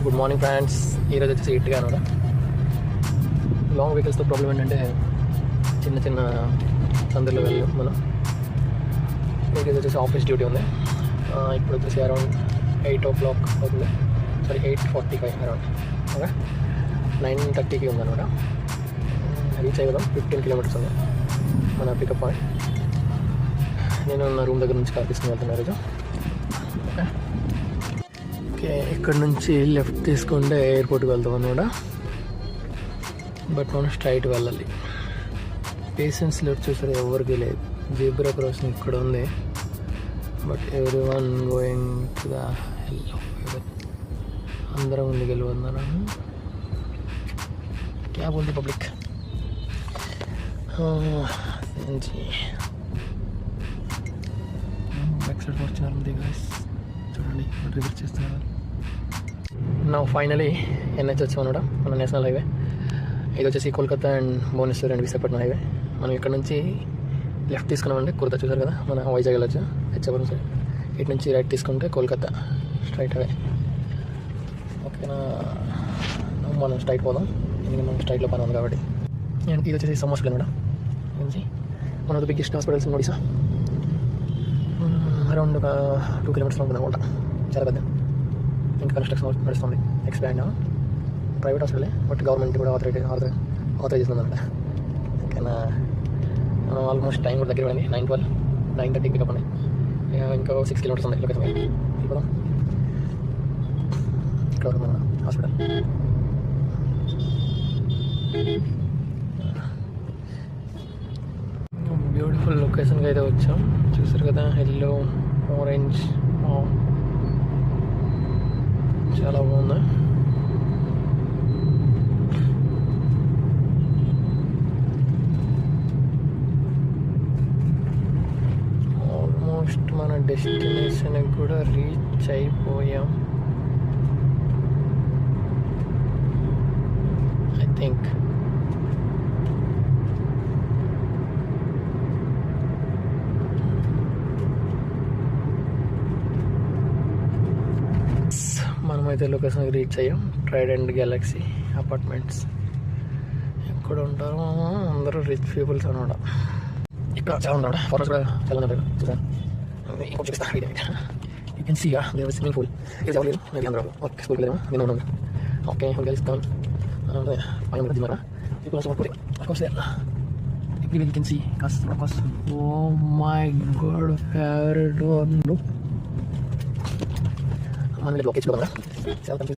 Good morning friends. ఈరోజు వచ్చేసి ఇట్టుగా అనమాట. లాంగ్ వెహికల్స్తో ప్రాబ్లం ఏంటంటే చిన్న చిన్న సందులో వెళ్ళాం మనం. ఈరోజు వచ్చేసి ఆఫీస్ డ్యూటీ ఉంది. ఇప్పుడు వచ్చేసి అరౌండ్ 8 o'clock అవుతుంది. Sorry 8:45 around. ఓకే, 9:30కి ఉందన్నమాట. రీచ్ అయ్యాం. 15 kilometers ఉంది మన పికప్ పాయింట్. నేను నా రూమ్ దగ్గర నుంచి కార్ తీసుకుని వెళ్తున్నాను ఈరోజు. ఓకే, ఇక్కడ నుంచి లెఫ్ట్ తీసుకుంటే ఎయిర్పోర్ట్కి వెళ్తాం అన్నమాట. బట్ మనం స్ట్రైట్ వెళ్ళాలి. పేషెన్స్ లెఫ్ట్ చూసారు ఎవరికి లేదు. జీబ్రా క్రాసింగ్ ఇక్కడ ఉంది. But every one going to the hello. అందరం ముందుకు వెళ్ళిపోతున్నాను. క్యా బోల్ది పబ్లిక్. బ్యాక్ సైడ్ ఫార్చునర్ ఉంది గైస్, చూడండి రివర్స్ చేస్తున్నారు. నా ఫైనలీ ఎన్హెచ్ వచ్చామన్నమాట, మన నేషనల్ హైవే. ఇది వచ్చేసి Kolkata and Bhubaneswar and Visakhapatnam highway. మనం ఇక్కడ నుంచి లెఫ్ట్ తీసుకున్నామంటే కుర్తా చూసారు కదా, మన వైజాగ్ వెళ్ళొచ్చు హెచ్ఎపురం సైడ్. ఇటు నుంచి రైట్ తీసుకుంటే కోల్కతా స్ట్రైట్ అవే. ఓకేనా, మనం స్ట్రైట్ పోదాం ఎందుకంటే మనం స్ట్రైట్లో పని ఉంది కాబట్టి. అండ్ ఇది వచ్చేసి సమ్ హాస్పిటల్ అనమాట. One of the biggest hospitals in Odisha. Around ఒక 2 kilometers ఉంటుంది అనుకుంటా. చాలా పెద్ద. ఇంకా కన్స్ట్రక్షన్ నడుస్తుంది, ఎక్స్పాండ్. ప్రైవేట్ హాస్పిటలే బట్ గవర్నమెంట్ కూడా ఆథరైజ్ చేస్తుందన్నమాట. ఓకేనా, ఆల్మోస్ట్ టైం కూడా దగ్గర పడింది. 9:12, 9:30 పికప్ ఉన్నాయి. ఇంకా 6 kilometers ఉంది లొకేషన్. ఇప్పుడు ఇక్కడ ఉంది మన హాస్పిటల్. బ్యూటిఫుల్ లొకేషన్కి అయితే వచ్చాం. చూసారు కదా, ఎల్లో ఆరెంజ్ చాలా బాగుంది. ఆల్మోస్ట్ మన డెస్టినేషన్కి కూడా రీచ్ అయిపోయాం ఐ థింక్. మనమైతే లొకేషన్కి రీచ్ అయ్యాం. Trident Galaxy apartments. ఎక్కడ ఉంటారో అందరూ రిచ్ పీపుల్స్ అనమాట. ఇక్కడ చాలా ఉంటాడు. ఫారెస్ట్ కూడా చాలా ఉంటారు. చూసాను you can see there swimming pool. ఇది ఎవరు లేదు అందరూ ఓకే స్కూల్కి వెళ్ళాము. నేను ఉన్నాను. ఓకే గెలుస్తాను పైన దిగారా ఇప్పుడు you can see customers. Oh my god, favorite one. మన లోకేష్ కూడా చాలా